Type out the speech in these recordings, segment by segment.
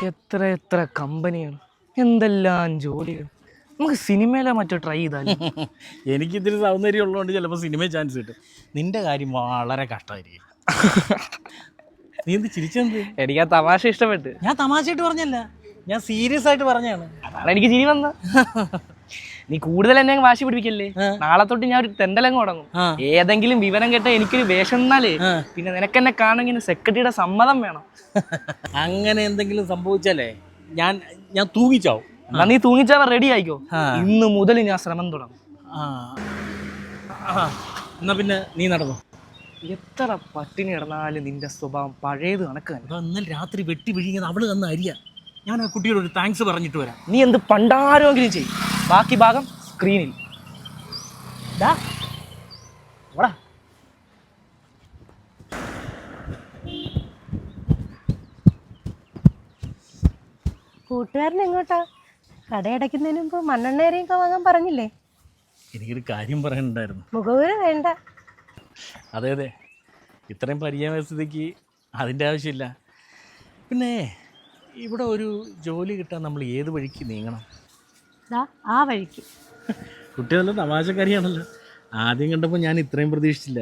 എത്ര എത്ര കമ്പനികൾ, എന്തെല്ലാം ജോലികൾ. നമുക്ക് സിനിമയിലെ മറ്റോ ട്രൈ ചെയ്താൽ. എനിക്കിതിന് സൗന്ദര്യം ഉള്ളതുകൊണ്ട് ചിലപ്പോൾ സിനിമയിൽ ചാൻസ് കിട്ടും. നിന്റെ കാര്യം വളരെ കഷ്ടമായിരിക്കും. നീ എന്ത് ചിരിച്ചെന്ത്? എനിക്ക് ആ തമാശ ഇഷ്ടപ്പെട്ട്. ഞാൻ തമാശയായിട്ട് പറഞ്ഞല്ല, ഞാൻ സീരിയസ് ആയിട്ട് പറഞ്ഞാണ്. അതാണ് എനിക്ക് ചിരി വന്ന. നീ കൂടുതൽ എന്നെ വാശി പിടിപ്പിക്കല്ലേ. നാളെ തൊട്ട് ഞാൻ ഒരു തെണ്ടലങ്ങ് തുടങ്ങും. ഏതെങ്കിലും വിവരം കേട്ട എനിക്കൊരു വേഷം എന്നാലേ പിന്നെ നിനക്കെന്നെ കാണുമെങ്കിൽ സെക്രട്ടറിയുടെ സമ്മതം വേണം. അങ്ങനെ എന്തെങ്കിലും സംഭവിച്ചാലേ ഞാൻ തൂങ്ങിച്ചാവും. എന്നാ നീ തൂങ്ങിച്ചാവ റെഡി ആയിക്കോ. ഇന്ന് മുതൽ ഞാൻ ശ്രമം തുടങ്ങും. എന്നാ പിന്നെ നീ നടന്നു. എത്ര പട്ടിണി കിടന്നാലും നിന്റെ സ്വഭാവം പഴയത് കണക്ക് തന്നെ. ഇന്നലെ രാത്രി വെട്ടി വിഴിഞ്ഞത് അവള് തന്ന അരിയ. ഞാൻ ആ കുട്ടിയോട് ഒരു താങ്ക്സ് പറഞ്ഞിട്ട് വരാം. നീ എന്ത് പണ്ടാരോങ്കിലും ചെയ്യും. ബാക്കി ഭാഗം സ്ക്രീനിൽ. കൂട്ടുകാരൻ എങ്ങോട്ടാ? കടയടയ്ക്കുന്നതിന് മുമ്പ് മണ്ണെണ്ണേരെയൊക്കെ വാങ്ങാൻ പറഞ്ഞില്ലേ? എനിക്കൊരു കാര്യം പറയാനുണ്ടായിരുന്നു. മുഖവുര വേണ്ട. അതെ അതെ, ഇത്രയും പരിചയമായ സ്ഥിതിക്ക് അതിൻ്റെ ആവശ്യമില്ല. പിന്നെ ഇവിടെ ഒരു ജോലി കിട്ടാൻ നമ്മൾ ഏത് വഴിക്ക് നീങ്ങണം? ആ വഴിക്ക്. കുട്ടി നല്ല തമാശക്കാരിയാണല്ലോ. ആദ്യം കണ്ടപ്പോൾ ഞാൻ ഇത്രയും പ്രതീക്ഷിച്ചില്ല.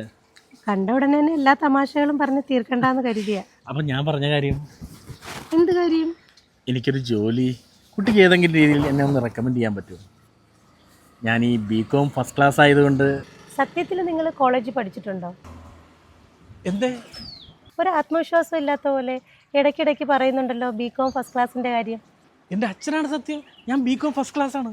കണ്ട ഉടനെ തന്നെ എല്ലാ തമാശകളും പറഞ്ഞ് തീർക്കണ്ടെന്ന് കരുതിയ. അപ്പം ഞാൻ പറഞ്ഞ കാര്യം? എന്ത് കാര്യം? എനിക്കൊരു ജോലി. കുട്ടിക്ക് ഏതെങ്കിലും രീതിയിൽ എന്നെ ഒന്ന് റെക്കമെൻഡ് ചെയ്യാൻ പറ്റുമോ? ഞാൻ ഈ BCom ഫസ്റ്റ് ക്ലാസ് ആയതുകൊണ്ട്. സത്യത്തിൽ നിങ്ങൾ കോളേജിൽ പഠിച്ചിട്ടുണ്ടോ? എന്തേ ഒരു ആത്മവിശ്വാസം ഇല്ലാത്ത പോലെ ഇടയ്ക്കിടയ്ക്ക് പറയുന്നുണ്ടല്ലോ BCom ഫസ്റ്റ് ക്ലാസിൻ്റെ കാര്യം. എൻ്റെ അച്ഛനാണ് സത്യം. ഞാൻ BCom ഫസ്റ്റ് ക്ലാസ് ആണ്.